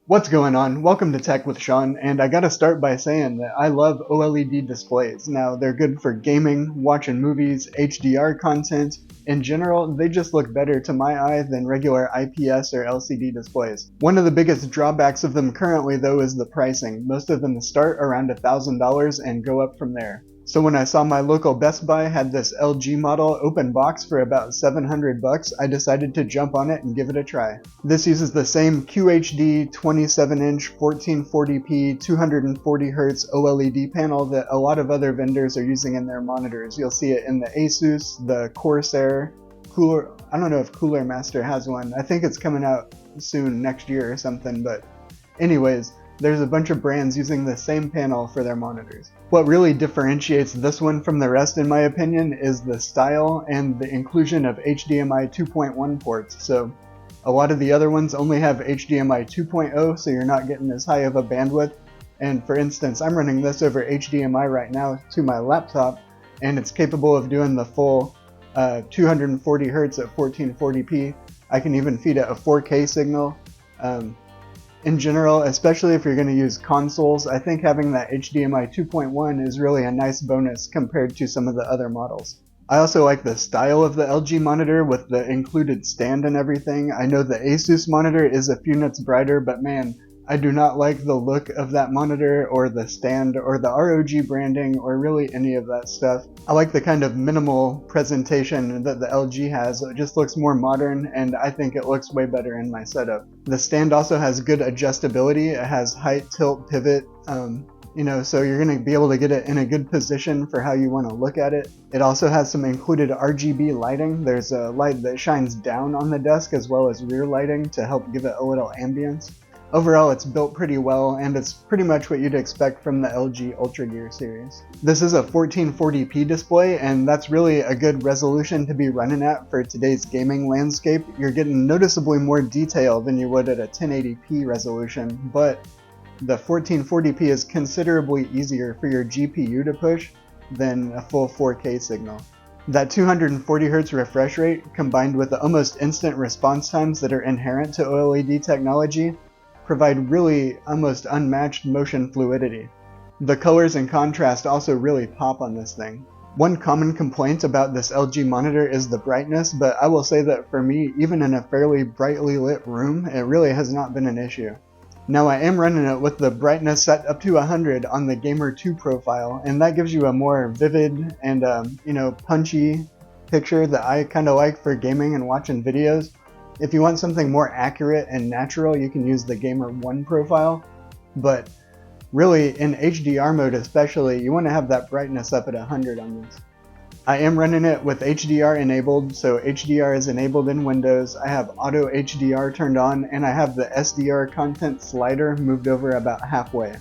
What's going on? Welcome to Tech with Sean, and I gotta start by saying that I love OLED displays. Now, they're good for gaming, watching movies, HDR content. In general, they just look better to my eye than regular IPS or LCD displays. One of the biggest drawbacks of them currently, though, is the pricing. Most of them start around $1,000 and go up from there. So when I saw my local Best Buy had this LG model open box for about $700, I decided to jump on it and give it a try. This uses the same QHD 27-inch 1440p 240Hz OLED panel that a lot of other vendors are using in their monitors. You'll see it in the Asus, the Corsair, I don't know if Cooler Master has one. I think it's coming out soon, next year or something, but anyways, there's a bunch of brands using the same panel for their monitors. What really differentiates this one from the rest, in my opinion, is the style and the inclusion of HDMI 2.1 ports. So a lot of the other ones only have HDMI 2.0, so you're not getting as high of a bandwidth. And for instance, I'm running this over HDMI right now to my laptop, and it's capable of doing the full 240 Hz at 1440p. I can even feed it a 4K signal. In general, especially if you're going to use consoles, I think having that HDMI 2.1 is really a nice bonus compared to some of the other models. I also like the style of the LG monitor with the included stand and everything. I know the Asus monitor is a few nits brighter, but man, I do not like the look of that monitor or the stand or the ROG branding or really any of that stuff. I like the kind of minimal presentation that the LG has. It just looks more modern, and I think it looks way better in my setup. The stand also has good adjustability. It has height, tilt, pivot, so you're going to be able to get it in a good position for how you want to look at it. It also has some included RGB lighting. There's a light that shines down on the desk as well as rear lighting to help give it a little ambience. Overall, it's built pretty well, and it's pretty much what you'd expect from the LG Ultra Gear series. This is a 1440p display, and that's really a good resolution to be running at for today's gaming landscape. You're getting noticeably more detail than you would at a 1080p resolution, but the 1440p is considerably easier for your GPU to push than a full 4K signal. That 240Hz refresh rate, combined with the almost instant response times that are inherent to OLED technology, provide really almost unmatched motion fluidity. The colors and contrast also really pop on this thing. One common complaint about this LG monitor is the brightness, but I will say that for me, even in a fairly brightly lit room, it really has not been an issue. Now I am running it with the brightness set up to 100 on the Gamer 2 profile, and that gives you a more vivid and punchy picture that I kind of like for gaming and watching videos. If you want something more accurate and natural, you can use the Gamer 1 profile, but really in HDR mode especially, you want to have that brightness up at 100 on this. I am running it with HDR enabled, so HDR is enabled in Windows. I have Auto HDR turned on, and I have the SDR content slider moved over about halfway.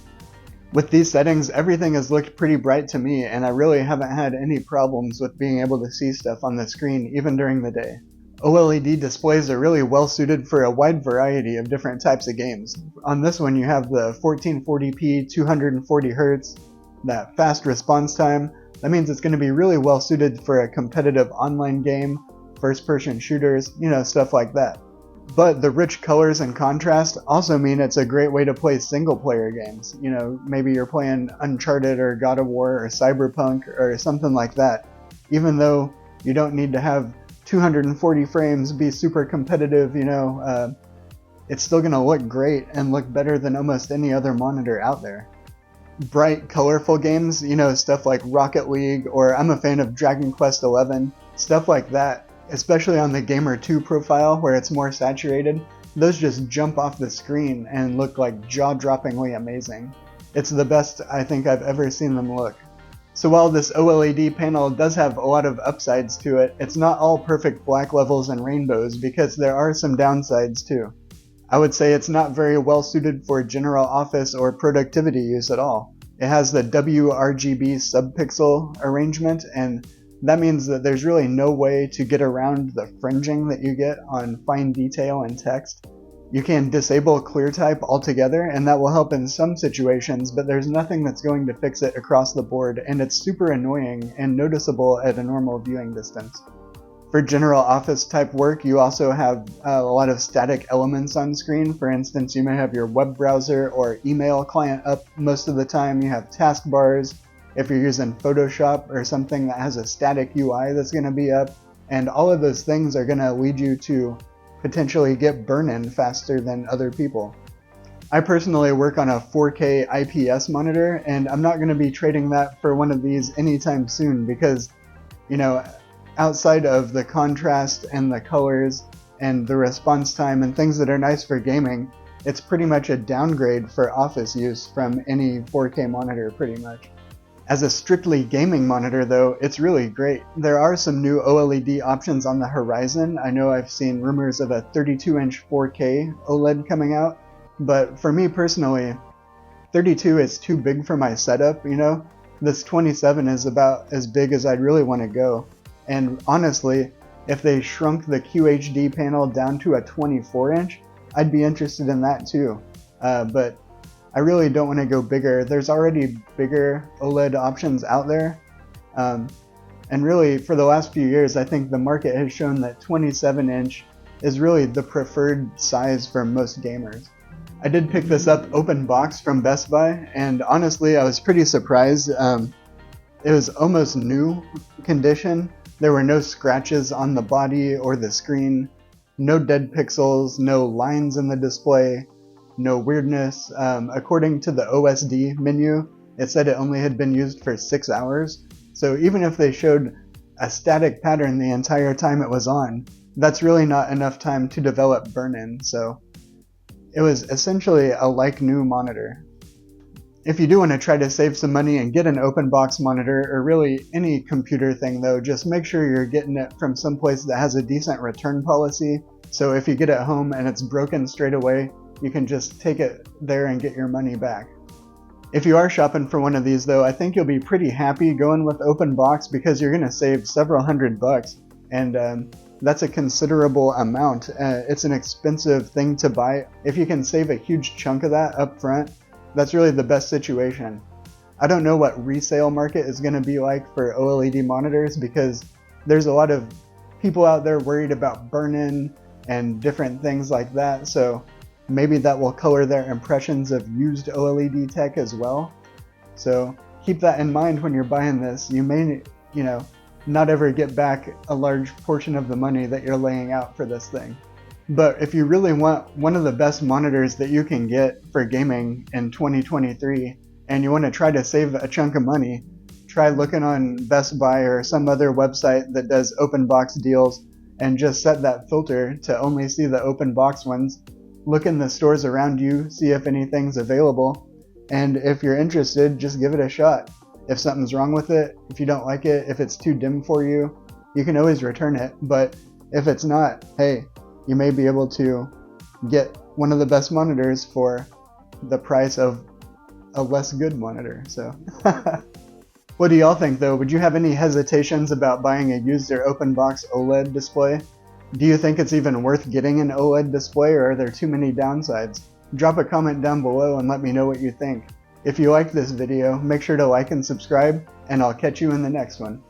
With these settings, everything has looked pretty bright to me, and I really haven't had any problems with being able to see stuff on the screen even during the day. OLED displays are really well suited for a wide variety of different types of games. On this one you have the 1440p 240Hz, that fast response time. That means it's going to be really well suited for a competitive online game, first-person shooters, stuff like that. But the rich colors and contrast also mean it's a great way to play single-player games. Maybe you're playing Uncharted or God of War or Cyberpunk or something like that. Even though you don't need to have 240 frames, be super competitive, it's still going to look great and look better than almost any other monitor out there. Bright, colorful games, stuff like Rocket League, or I'm a fan of Dragon Quest XI, stuff like that, especially on the Gamer 2 profile where it's more saturated, those just jump off the screen and look like jaw-droppingly amazing. It's the best I think I've ever seen them look. So while this OLED panel does have a lot of upsides to it, it's not all perfect black levels and rainbows because there are some downsides too. I would say it's not very well suited for general office or productivity use at all. It has the WRGB subpixel arrangement, and that means that there's really no way to get around the fringing that you get on fine detail and text. You can disable ClearType altogether, and that will help in some situations, but there's nothing that's going to fix it across the board, and it's super annoying and noticeable at a normal viewing distance. For general office type work, you also have a lot of static elements on screen. For instance, you may have your web browser or email client up most of the time. You have taskbars. If you're using Photoshop or something that has a static UI that's going to be up. And all of those things are going to lead you to potentially get burn-in faster than other people. I personally work on a 4K IPS monitor, and I'm not going to be trading that for one of these anytime soon because, outside of the contrast and the colors and the response time and things that are nice for gaming, it's pretty much a downgrade for office use from any 4K monitor pretty much. As a strictly gaming monitor though, it's really great. There are some new OLED options on the horizon. I know I've seen rumors of a 32-inch 4K OLED coming out, but for me personally, 32 is too big for my setup, This 27 is about as big as I'd really want to go. And honestly, if they shrunk the QHD panel down to a 24-inch, I'd be interested in that too. But I really don't want to go bigger. There's already bigger OLED options out there. And really, for the last few years, I think the market has shown that 27-inch is really the preferred size for most gamers. I did pick this up open box from Best Buy, and honestly, I was pretty surprised. It was almost new condition. There were no scratches on the body or the screen, no dead pixels, no lines in the display, no weirdness. According to the OSD menu, it said it only had been used for 6 hours. So even if they showed a static pattern the entire time it was on, that's really not enough time to develop burn-in. So it was essentially a like-new monitor. If you do want to try to save some money and get an open box monitor, or really any computer thing though, just make sure you're getting it from someplace that has a decent return policy. So if you get it home and it's broken straight away, you can just take it there and get your money back. If you are shopping for one of these though, I think you'll be pretty happy going with open box because you're going to save several $100, and that's a considerable amount. It's an expensive thing to buy. If you can save a huge chunk of that up front, that's really the best situation. I don't know what resale market is going to be like for OLED monitors because there's a lot of people out there worried about burn-in and different things like that, so maybe that will color their impressions of used OLED tech as well. So keep that in mind when you're buying this. You may, not ever get back a large portion of the money that you're laying out for this thing. But if you really want one of the best monitors that you can get for gaming in 2023, and you want to try to save a chunk of money, try looking on Best Buy or some other website that does open box deals and just set that filter to only see the open box ones. Look in the stores around you, see if anything's available, and if you're interested, just give it a shot. If something's wrong with it, if you don't like it, if it's too dim for you, you can always return it. But if it's not, hey, you may be able to get one of the best monitors for the price of a less good monitor. So what do y'all think though? Would you have any hesitations about buying a used or open box OLED display? Do you think it's even worth getting an OLED display, or are there too many downsides? Drop a comment down below and let me know what you think. If you liked this video, make sure to like and subscribe, and I'll catch you in the next one.